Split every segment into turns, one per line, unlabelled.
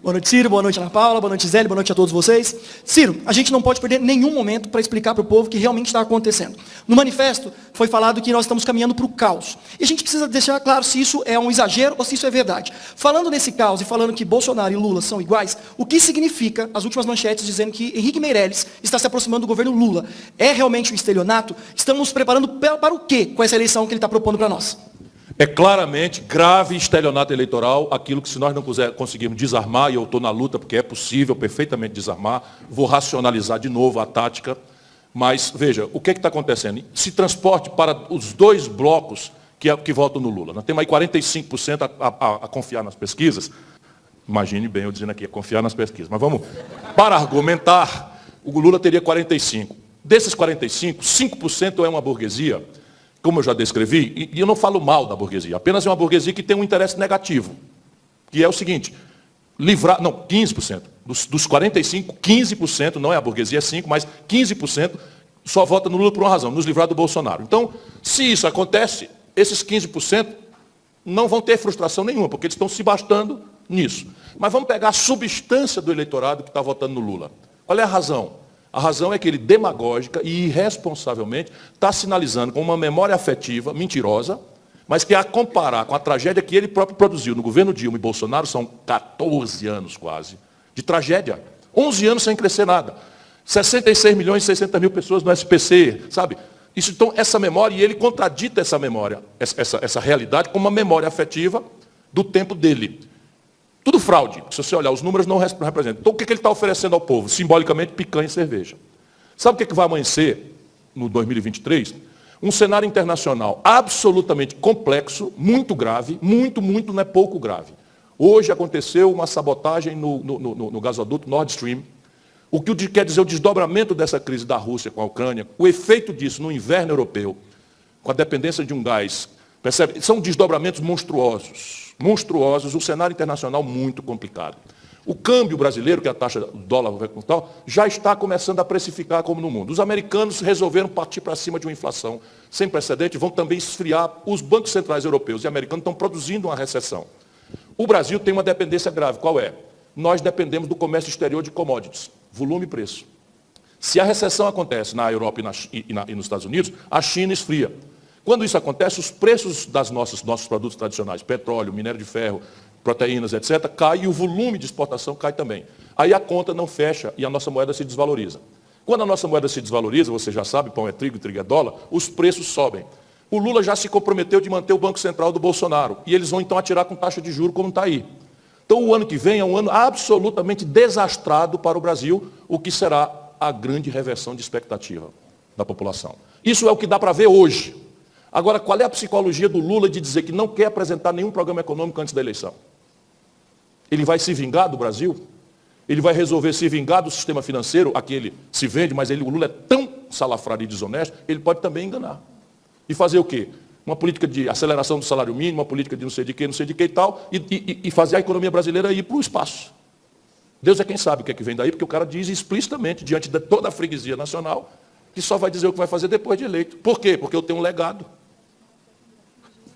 Boa noite, Ciro. Boa noite, Ana Paula. Boa noite, Zélio. Boa noite a todos vocês. Ciro, a gente não pode perder nenhum momento para explicar para o povo o que realmente está acontecendo. No manifesto foi falado que nós estamos caminhando para o caos. E a gente precisa deixar claro se isso é um exagero ou se isso é verdade. Falando nesse caos e falando que Bolsonaro e Lula são iguais, o que significa as últimas manchetes dizendo que Henrique Meirelles está se aproximando do governo Lula? É realmente um estelionato? Estamos preparando para o quê com essa eleição que ele está propondo para nós?
É claramente grave estelionato eleitoral, aquilo que se nós não conseguirmos desarmar, e eu estou na luta porque é possível perfeitamente desarmar, vou racionalizar de novo a tática, mas veja, o que está acontecendo? Se transporte para os dois blocos que votam no Lula. Nós temos aí 45% a confiar nas pesquisas, imagine bem eu dizendo aqui, a confiar nas pesquisas, mas vamos, para argumentar, o Lula teria 45%. Desses 45%, 5% é uma burguesia, como eu já descrevi, e eu não falo mal da burguesia, apenas é uma burguesia que tem um interesse negativo, que é o seguinte, 15%, dos 45%, 15%, não é a burguesia, é 5%, mas 15% só vota no Lula por uma razão, nos livrar do Bolsonaro. Então, se isso acontece, esses 15% não vão ter frustração nenhuma, porque eles estão se bastando nisso. Mas vamos pegar a substância do eleitorado que está votando no Lula. Qual é a razão? A razão é que ele, demagógica e irresponsavelmente, está sinalizando com uma memória afetiva mentirosa, mas que a comparar com a tragédia que ele próprio produziu no governo Dilma e Bolsonaro, são 14 anos quase, de tragédia. 11 anos sem crescer nada. 66 milhões e 600 mil pessoas no SPC, sabe? Isso, então, essa memória, e ele contradita essa memória, essa realidade, com uma memória afetiva do tempo dele. Tudo fraude. Se você olhar, os números não representam. Então, o que ele está oferecendo ao povo? Simbolicamente, picanha e cerveja. Sabe o que vai amanhecer no 2023? Um cenário internacional absolutamente complexo, muito grave, muito, não é pouco grave. Hoje aconteceu uma sabotagem no gasoduto Nord Stream, o que quer dizer o desdobramento dessa crise da Rússia com a Ucrânia, o efeito disso no inverno europeu, com a dependência de um gás, percebe? São desdobramentos monstruosos, o cenário internacional muito complicado. O câmbio brasileiro, que é a taxa do dólar, já está começando a precificar como no mundo. Os americanos resolveram partir para cima de uma inflação sem precedente, vão também esfriar. Os bancos centrais europeus e americanos estão produzindo uma recessão. O Brasil tem uma dependência grave. Qual é? Nós dependemos do comércio exterior de commodities, volume e preço. Se a recessão acontece na Europa e nos Estados Unidos, a China esfria. Quando isso acontece, os preços dos nossos produtos tradicionais, petróleo, minério de ferro, proteínas, etc., cai e o volume de exportação cai também. Aí a conta não fecha e a nossa moeda se desvaloriza. Quando a nossa moeda se desvaloriza, você já sabe, pão é trigo é dólar, os preços sobem. O Lula já se comprometeu de manter o Banco Central do Bolsonaro e eles vão então atirar com taxa de juros como está aí. Então o ano que vem é um ano absolutamente desastrado para o Brasil, o que será a grande reversão de expectativa da população. Isso é o que dá para ver hoje. Agora, qual é a psicologia do Lula de dizer que não quer apresentar nenhum programa econômico antes da eleição? Ele vai se vingar do Brasil? Ele vai resolver se vingar do sistema financeiro, a que ele se vende, mas o Lula é tão salafrário e desonesto, ele pode também enganar. E fazer o quê? Uma política de aceleração do salário mínimo, uma política de não sei de que e tal, e fazer a economia brasileira ir para o espaço. Deus é quem sabe o que é que vem daí, porque o cara diz explicitamente, diante de toda a freguesia nacional, que só vai dizer o que vai fazer depois de eleito. Por quê? Porque eu tenho um legado.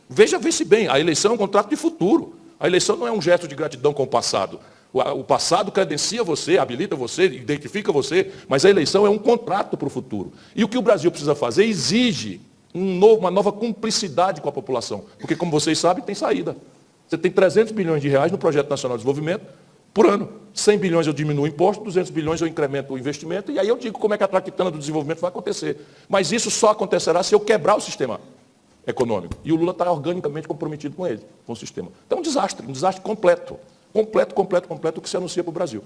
Vê-se bem, a eleição é um contrato de futuro. A eleição não é um gesto de gratidão com o passado. O passado credencia você, habilita você, identifica você, mas a eleição é um contrato para o futuro. E o que o Brasil precisa fazer exige uma nova cumplicidade com a população. Porque, como vocês sabem, tem saída. Você tem 300 bilhões de reais no Projeto Nacional de Desenvolvimento por ano. 100 bilhões eu diminuo o imposto, 200 bilhões eu incremento o investimento, e aí eu digo como é que a traquitana do desenvolvimento vai acontecer. Mas isso só acontecerá se eu quebrar o sistema econômico. E o Lula está organicamente comprometido com ele, com o sistema. Então, um desastre completo. Completo, o que se anuncia para o Brasil.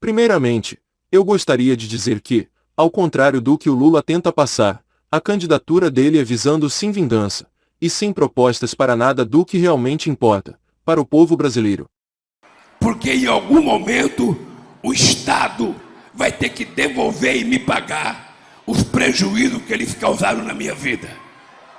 Primeiramente, eu gostaria de dizer que, ao contrário do que o Lula tenta passar, a candidatura dele é visando sim vingança, e sem propostas para nada do que realmente importa, para o povo brasileiro.
Porque em algum momento o Estado vai ter que devolver e me pagar os prejuízos que eles causaram na minha vida.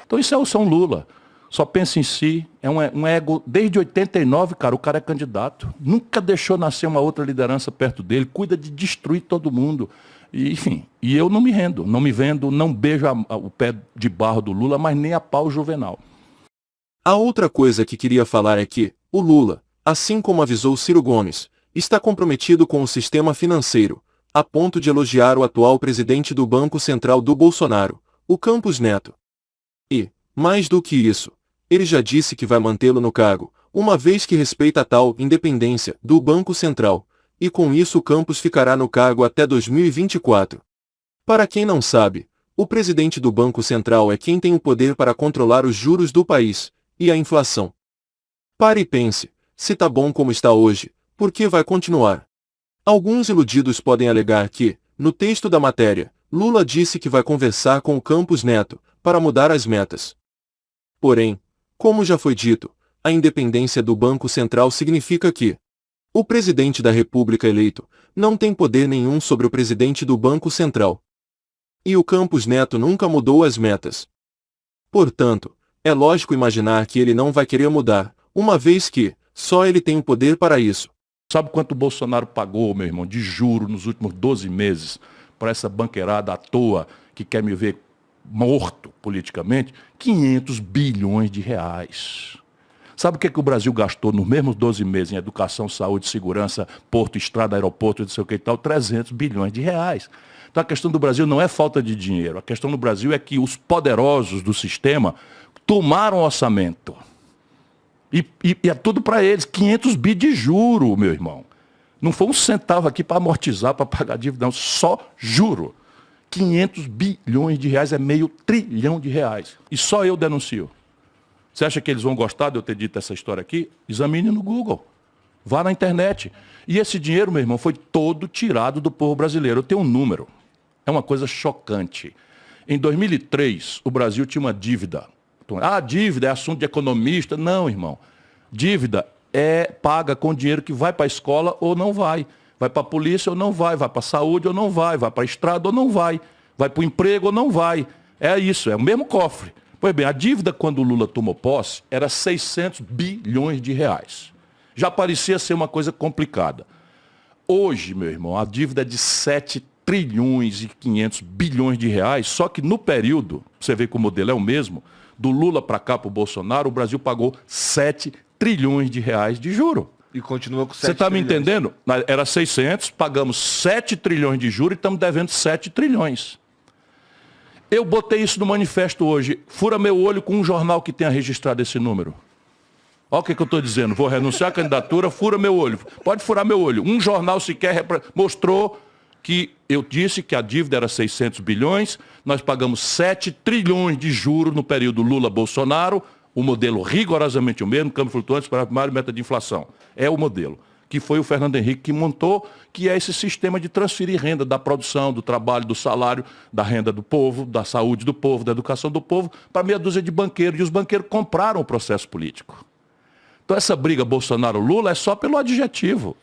Então isso é o São Lula. Só pensa em si, é um ego. Desde 89, cara, o cara é candidato. Nunca deixou nascer uma outra liderança perto dele. Cuida de destruir todo mundo. E, enfim, e eu não me rendo, não me vendo, não beijo o pé de barro do Lula, mas nem a pau Juvenal.
A outra coisa que queria falar é que, o Lula, assim como avisou Ciro Gomes, está comprometido com o sistema financeiro, a ponto de elogiar o atual presidente do Banco Central do Bolsonaro, o Campos Neto. E, mais do que isso, ele já disse que vai mantê-lo no cargo, uma vez que respeita a tal independência do Banco Central, e com isso o Campos ficará no cargo até 2024. Para quem não sabe, o presidente do Banco Central é quem tem o poder para controlar os juros do país, e a inflação. Pare e pense, se tá bom como está hoje, por que vai continuar? Alguns iludidos podem alegar que, no texto da matéria, Lula disse que vai conversar com o Campos Neto, para mudar as metas. Porém, como já foi dito, a independência do Banco Central significa que o presidente da República eleito não tem poder nenhum sobre o presidente do Banco Central. E o Campos Neto nunca mudou as metas. Portanto, é lógico imaginar que ele não vai querer mudar, uma vez que só ele tem o poder para isso.
Sabe quanto o Bolsonaro pagou, meu irmão, de juro nos últimos 12 meses para essa banqueirada à toa que quer me ver morto politicamente? 500 bilhões de reais. Sabe o que o Brasil gastou nos mesmos 12 meses em educação, saúde, segurança, porto, estrada, aeroporto, não sei o que e tal? 300 bilhões de reais. Então a questão do Brasil não é falta de dinheiro. A questão do Brasil é que os poderosos do sistema tomaram orçamento. E é tudo para eles. 500 bi de juro, meu irmão. Não foi um centavo aqui para amortizar, para pagar dívida, não. Só juro. 500 bilhões de reais é meio trilhão de reais. E só eu denuncio. Você acha que eles vão gostar de eu ter dito essa história aqui? Examine no Google. Vá na internet. E esse dinheiro, meu irmão, foi todo tirado do povo brasileiro. Eu tenho um número. É uma coisa chocante. Em 2003, o Brasil tinha uma dívida. Ah, dívida é assunto de economista. Não, irmão. Dívida é paga com dinheiro que vai para a escola ou não vai. Vai para a polícia ou não vai. Vai para a saúde ou não vai. Vai para a estrada ou não vai. Vai para o emprego ou não vai. É isso, é o mesmo cofre. Pois bem, a dívida quando o Lula tomou posse era 600 bilhões de reais. Já parecia ser uma coisa complicada. Hoje, meu irmão, a dívida é de 7 trilhões e 500 bilhões de reais, só que no período, você vê que o modelo é o mesmo, do Lula para cá para o Bolsonaro, o Brasil pagou 7 trilhões de reais de juro.
E continua com 7
Você está me
trilhões.
entendendo? Era 600, pagamos 7 trilhões de juros e estamos devendo 7 trilhões. Eu botei isso no manifesto hoje. Fura meu olho com um jornal que tenha registrado esse número. Olha o que eu estou dizendo. Vou renunciar à candidatura, fura meu olho. Pode furar meu olho. Um jornal sequer mostrou que eu disse que a dívida era 600 bilhões, nós pagamos 7 trilhões de juros no período Lula-Bolsonaro, o modelo rigorosamente o mesmo, câmbio flutuante para a primária meta de inflação. É o modelo, que foi o Fernando Henrique que montou, que é esse sistema de transferir renda da produção, do trabalho, do salário, da renda do povo, da saúde do povo, da educação do povo, para meia dúzia de banqueiros. E os banqueiros compraram o processo político. Então essa briga Bolsonaro-Lula é só pelo adjetivo.